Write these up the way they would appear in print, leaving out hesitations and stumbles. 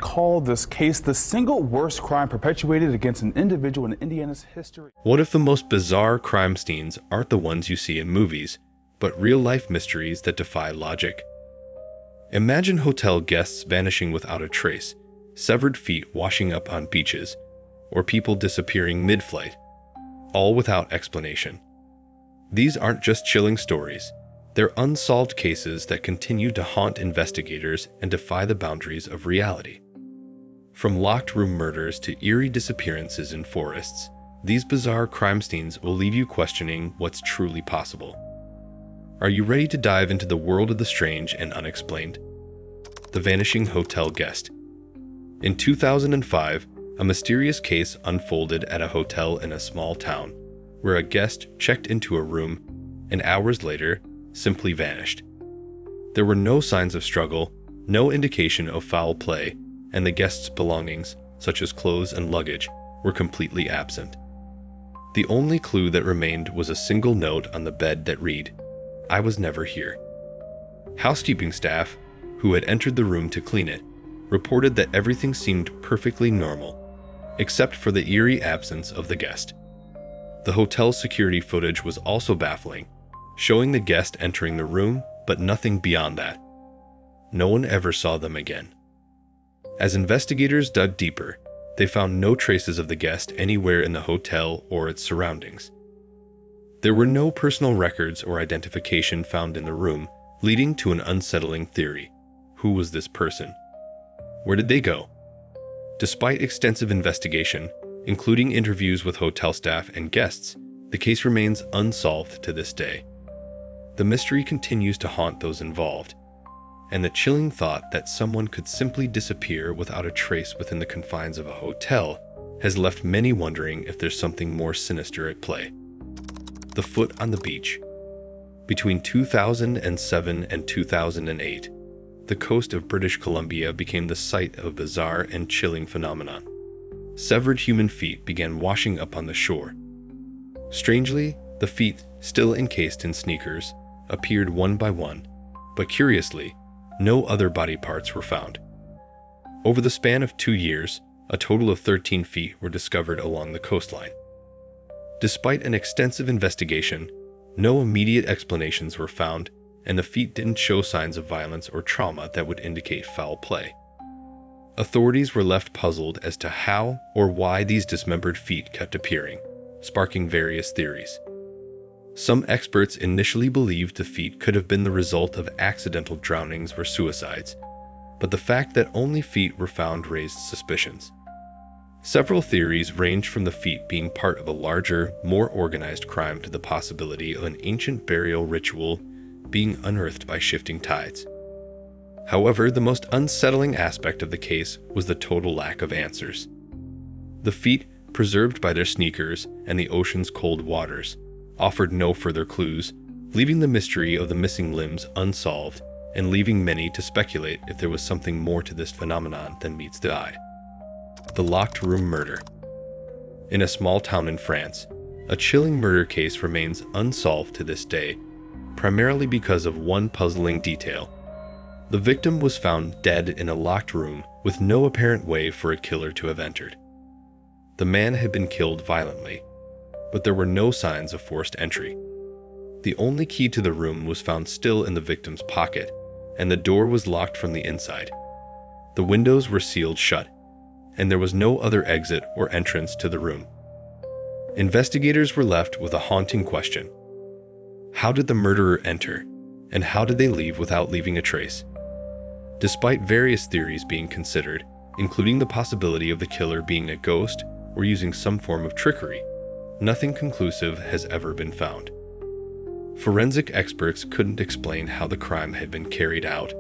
call this case the single worst crime perpetuated against an individual in Indiana's history. What if the most bizarre crime scenes aren't the ones you see in movies, but real-life mysteries that defy logic? Imagine hotel guests vanishing without a trace, severed feet washing up on beaches, or people disappearing mid-flight, all without explanation. These aren't just chilling stories. They're unsolved cases that continue to haunt investigators and defy the boundaries of reality. From locked room murders to eerie disappearances in forests, these bizarre crime scenes will leave you questioning what's truly possible. Are you ready to dive into the world of the strange and unexplained? The vanishing hotel guest. In 2005, a mysterious case unfolded at a hotel in a small town, where a guest checked into a room and hours later simply vanished. There were no signs of struggle, no indication of foul play, and the guest's belongings, such as clothes and luggage, were completely absent. The only clue that remained was a single note on the bed that read, "I was never here." Housekeeping staff, who had entered the room to clean it, reported that everything seemed perfectly normal, except for the eerie absence of the guest. The hotel's security footage was also baffling, showing the guest entering the room, but nothing beyond that. No one ever saw them again. As investigators dug deeper, they found no traces of the guest anywhere in the hotel or its surroundings. There were no personal records or identification found in the room, leading to an unsettling theory. Who was this person? Where did they go? Despite extensive investigation, including interviews with hotel staff and guests, the case remains unsolved to this day. The mystery continues to haunt those involved, and the chilling thought that someone could simply disappear without a trace within the confines of a hotel has left many wondering if there's something more sinister at play. The foot on the beach. Between 2007 and 2008, the coast of British Columbia became the site of a bizarre and chilling phenomenon. Severed human feet began washing up on the shore. Strangely, the feet, still encased in sneakers, appeared one by one, but curiously, no other body parts were found. Over the span of 2 years, a total of 13 feet were discovered along the coastline. Despite an extensive investigation, no immediate explanations were found, and the feet didn't show signs of violence or trauma that would indicate foul play. Authorities were left puzzled as to how or why these dismembered feet kept appearing, sparking various theories. Some experts initially believed the feet could have been the result of accidental drownings or suicides, but the fact that only feet were found raised suspicions. Several theories ranged from the feet being part of a larger, more organized crime to the possibility of an ancient burial ritual being unearthed by shifting tides. However, the most unsettling aspect of the case was the total lack of answers. The feet, preserved by their sneakers and the ocean's cold waters, offered no further clues, leaving the mystery of the missing limbs unsolved and leaving many to speculate if there was something more to this phenomenon than meets the eye. The locked room murder. In a small town in France, a chilling murder case remains unsolved to this day, primarily because of one puzzling detail. The victim was found dead in a locked room with no apparent way for a killer to have entered. The man had been killed violently, but there were no signs of forced entry. The only key to the room was found still in the victim's pocket, and the door was locked from the inside. The windows were sealed shut, and there was no other exit or entrance to the room. Investigators were left with a haunting question. How did the murderer enter, and how did they leave without leaving a trace? Despite various theories being considered, including the possibility of the killer being a ghost or using some form of trickery, nothing conclusive has ever been found. Forensic experts couldn't explain how the crime had been carried out,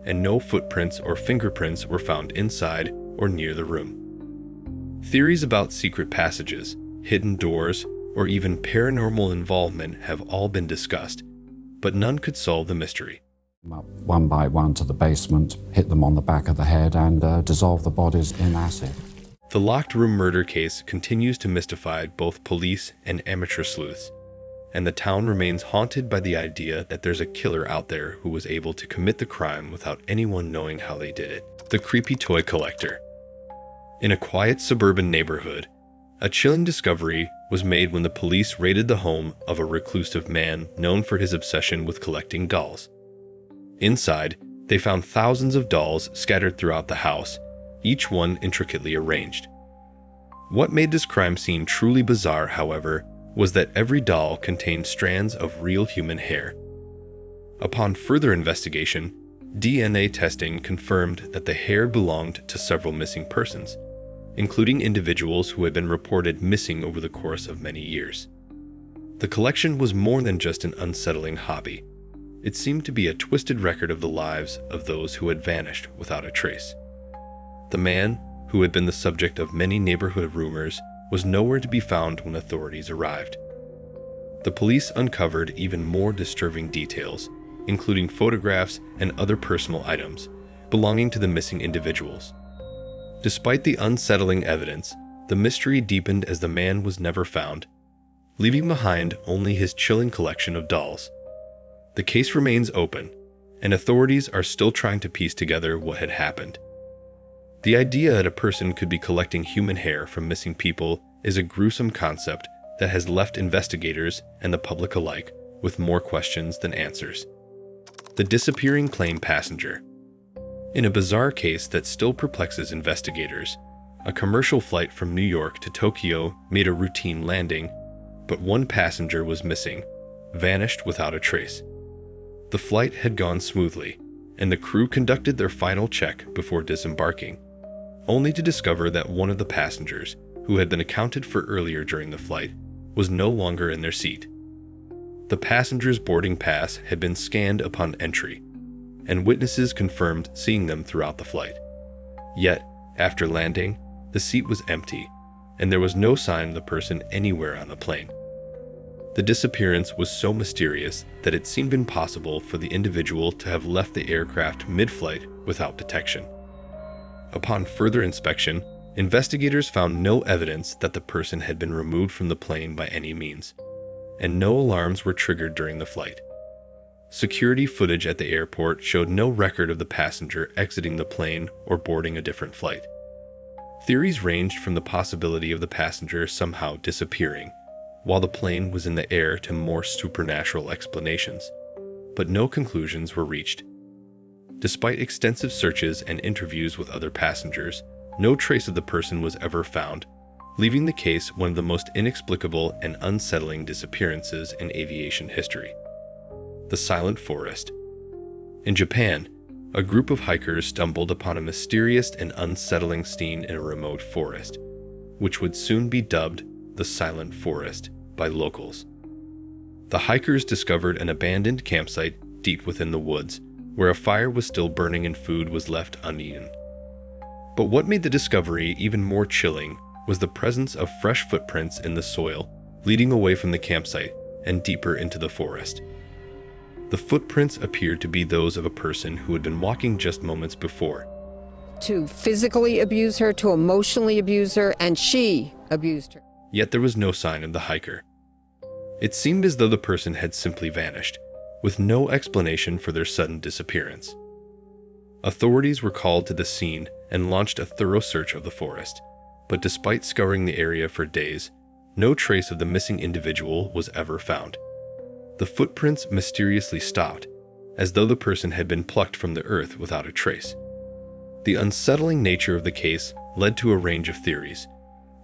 and no footprints or fingerprints were found inside or near the room. Theories about secret passages, hidden doors, or even paranormal involvement have all been discussed, but none could solve the mystery. One by one to the basement, hit them on the back of the head, and dissolve the bodies in acid. The locked room murder case continues to mystify both police and amateur sleuths, and the town remains haunted by the idea that there's a killer out there who was able to commit the crime without anyone knowing how they did it. The creepy toy collector. In a quiet suburban neighborhood, a chilling discovery was made when the police raided the home of a reclusive man known for his obsession with collecting dolls. Inside, they found thousands of dolls scattered throughout the house, each one intricately arranged. What made this crime scene truly bizarre, however, was that every doll contained strands of real human hair. Upon further investigation, DNA testing confirmed that the hair belonged to several missing persons, including individuals who had been reported missing over the course of many years. The collection was more than just an unsettling hobby. It seemed to be a twisted record of the lives of those who had vanished without a trace. The man, who had been the subject of many neighborhood rumors, was nowhere to be found when authorities arrived. The police uncovered even more disturbing details, including photographs and other personal items belonging to the missing individuals. Despite the unsettling evidence, the mystery deepened as the man was never found, leaving behind only his chilling collection of dolls. The case remains open, and authorities are still trying to piece together what had happened. The idea that a person could be collecting human hair from missing people is a gruesome concept that has left investigators and the public alike with more questions than answers. The disappearing plane passenger. In a bizarre case that still perplexes investigators, a commercial flight from New York to Tokyo made a routine landing, but one passenger was missing, vanished without a trace. The flight had gone smoothly, and the crew conducted their final check before disembarking, only to discover that one of the passengers, who had been accounted for earlier during the flight, was no longer in their seat. The passenger's boarding pass had been scanned upon entry, and witnesses confirmed seeing them throughout the flight. Yet, after landing, the seat was empty, and there was no sign of the person anywhere on the plane. The disappearance was so mysterious that it seemed impossible for the individual to have left the aircraft mid-flight without detection. Upon further inspection, investigators found no evidence that the person had been removed from the plane by any means, and no alarms were triggered during the flight. Security footage at the airport showed no record of the passenger exiting the plane or boarding a different flight. Theories ranged from the possibility of the passenger somehow disappearing while the plane was in the air to more supernatural explanations, but no conclusions were reached. Despite extensive searches and interviews with other passengers, no trace of the person was ever found, leaving the case one of the most inexplicable and unsettling disappearances in aviation history. The Silent Forest. In Japan, a group of hikers stumbled upon a mysterious and unsettling scene in a remote forest, which would soon be dubbed the Silent Forest by locals. The hikers discovered an abandoned campsite deep within the woods, where a fire was still burning and food was left uneaten. But what made the discovery even more chilling was the presence of fresh footprints in the soil, leading away from the campsite and deeper into the forest. The footprints appeared to be those of a person who had been walking just moments before. To physically abuse her, to emotionally abuse her, and she abused her. Yet there was no sign of the hiker. It seemed as though the person had simply vanished, with no explanation for their sudden disappearance. Authorities were called to the scene and launched a thorough search of the forest, but despite scouring the area for days, no trace of the missing individual was ever found. The footprints mysteriously stopped, as though the person had been plucked from the earth without a trace. The unsettling nature of the case led to a range of theories,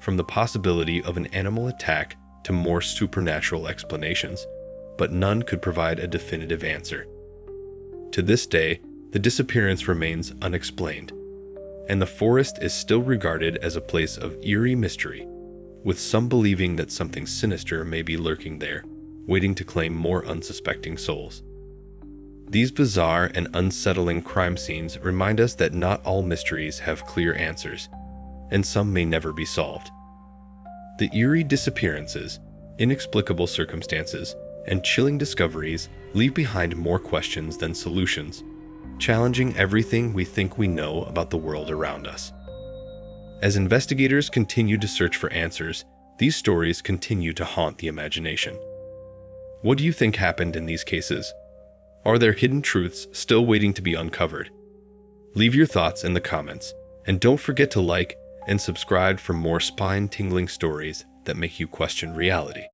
from the possibility of an animal attack to more supernatural explanations, but none could provide a definitive answer. To this day, the disappearance remains unexplained, and the forest is still regarded as a place of eerie mystery, with some believing that something sinister may be lurking there, waiting to claim more unsuspecting souls. These bizarre and unsettling crime scenes remind us that not all mysteries have clear answers, and some may never be solved. The eerie disappearances, inexplicable circumstances, and chilling discoveries leave behind more questions than solutions, challenging everything we think we know about the world around us. As investigators continue to search for answers, these stories continue to haunt the imagination. What do you think happened in these cases? Are there hidden truths still waiting to be uncovered? Leave your thoughts in the comments, and don't forget to like and subscribe for more spine-tingling stories that make you question reality.